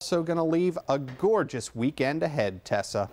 Also going to leave a gorgeous weekend ahead, Tessa.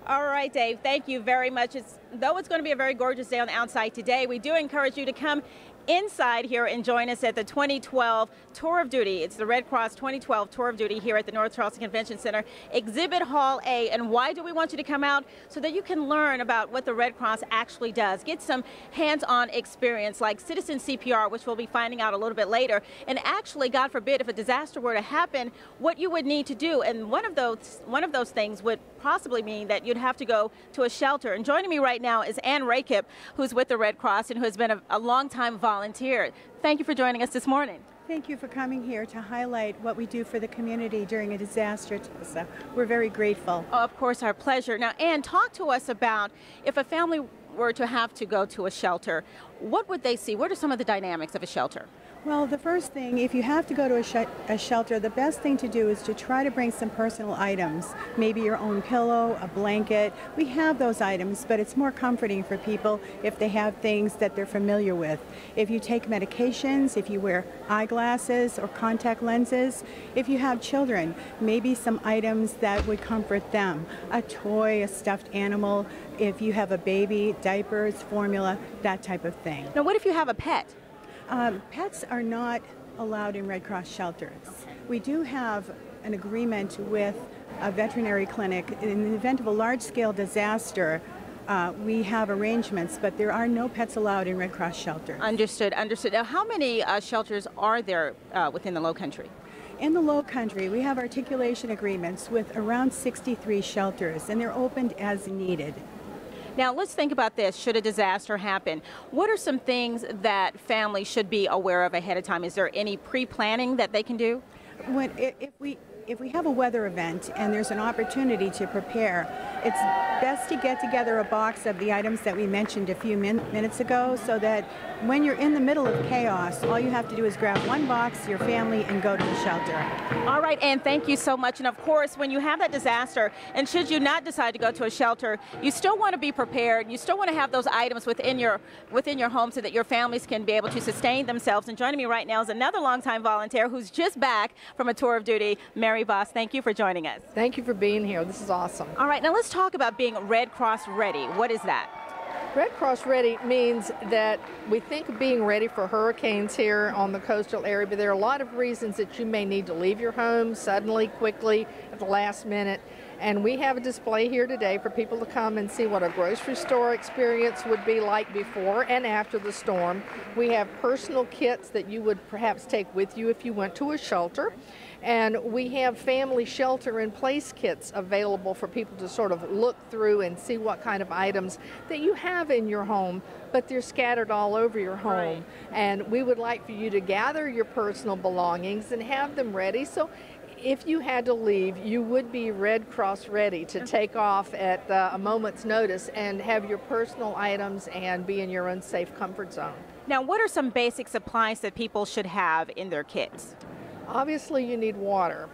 All right, Dave, thank you very much. Though it's going to be a very gorgeous day on the outside today, we do encourage you to come inside here and join us at the 2012 Tour of Duty. It's the Red Cross 2012 Tour of Duty here at the North Charleston Convention Center, Exhibit Hall A. And why do we want you to come out? So that you can learn about what the Red Cross actually does. Get some hands-on experience like citizen CPR, which we'll be finding out a little bit later. And actually, God forbid, if a disaster were to happen, what you would need to do. And one of those things would possibly mean that you'd have to go to a shelter. And joining me right now is Ann Rakip, who's with the Red Cross and who has been a long-time volunteer. Thank you for joining us this morning. Thank you for coming here to highlight what we do for the community during a disaster, Tessa. We're very grateful. Oh, of course, our pleasure. Now, Ann, talk to us about if a family were to have to go to a shelter, what would they see? What are some of the dynamics of a shelter? Well, the first thing, if you have to go to a shelter, the best thing to do is to try to bring some personal items, maybe your own pillow, a blanket. We have those items, but it's more comforting for people if they have things that they're familiar with. If you take medications, if you wear eyeglasses or contact lenses, if you have children, maybe some items that would comfort them. A toy, a stuffed animal, if you have a baby, diapers, formula, that type of thing. Now, what if you have a pet? Pets are not allowed in Red Cross shelters. We do have an agreement with a veterinary clinic. In the event of a large-scale disaster, we have arrangements, but there are no pets allowed in Red Cross shelters. Understood, understood. Now, how many shelters are there within the Low Country? In the Low Country, we have articulation agreements with around 63 shelters, and they're opened as needed. Now, let's think about this. Should a disaster happen, what are some things that families should be aware of ahead of time? Is there any pre-planning that they can do? If we have a weather event and there's an opportunity to prepare, it's best to get together a box of the items that we mentioned a few minutes ago so that when you're in the middle of chaos, all you have to do is grab one box, your family, and go to the shelter. All right, Ann, thank you so much. And of course, when you have that disaster, and should you not decide to go to a shelter, you still want to be prepared. You still want to have those items within your home so that your families can be able to sustain themselves. And joining me right now is another longtime volunteer who's just back from a tour of duty, Mary Boss. Thank you for joining us. Thank you for being here. This is awesome. All right, now let's talk about being Red Cross ready. What is that? Red Cross ready means that we think of being ready for hurricanes here on the coastal area, but there are a lot of reasons that you may need to leave your home suddenly, quickly, at the last minute. And we have a display here today for people to come and see what a grocery store experience would be like before and after the storm. We have personal kits that you would perhaps take with you if you went to a shelter. And we have family shelter-in-place kits available for people to sort of look through and see what kind of items that you have in your home, but they're scattered all over your home. Right. And we would like for you to gather your personal belongings and have them ready. So if you had to leave, you would be Red Cross ready to take off at a moment's notice and have your personal items and be in your own safe comfort zone. Now, what are some basic supplies that people should have in their kits? Obviously, you need water.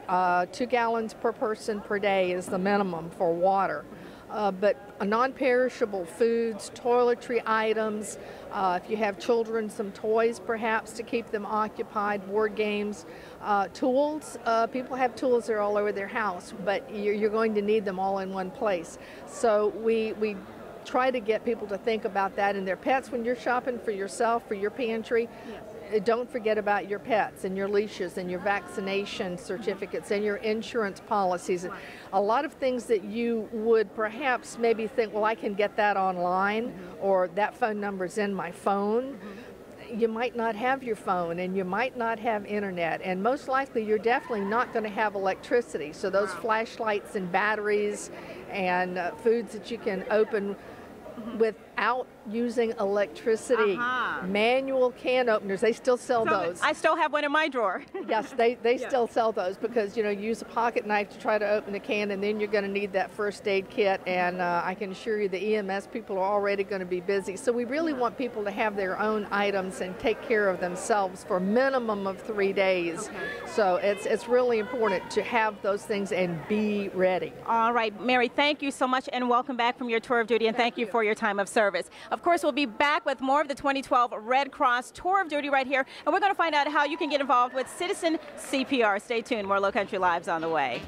2 gallons per person per day is the minimum for water. But non-perishable foods, toiletry items, if you have children, some toys perhaps to keep them occupied, board games, tools. People have tools that are all over their house, but you're going to need them all in one place. So we try to get people to think about that and their pets when you're shopping for yourself, for your pantry. Yes. Don't forget about your pets and your leashes and your vaccination certificates and your insurance policies. Right. A lot of things that you would perhaps maybe think, well, I can get that online, or that phone number's in my phone. You might not have your phone and you might not have internet, and most likely you're definitely not going to have electricity. So those flashlights and batteries and foods that you can open without using electricity. Manual can openers, they still sell those. I still have one in my drawer. Yes, they still sell those because, you know, you use a pocket knife to try to open a can, and then you're going to need that first aid kit, and I can assure you the EMS people are already going to be busy. So we really want people to have their own items and take care of themselves for a minimum of 3 days. So it's really important to have those things and be ready. All right, Mary, thank you so much, and welcome back from your tour of duty, and thank you for your time of service. service. Of course, we'll be back with more of the 2012 Red Cross Tour of Duty right here, and we're going to find out how you can get involved with Citizen CPR. Stay tuned. More Low Country Live's on the way.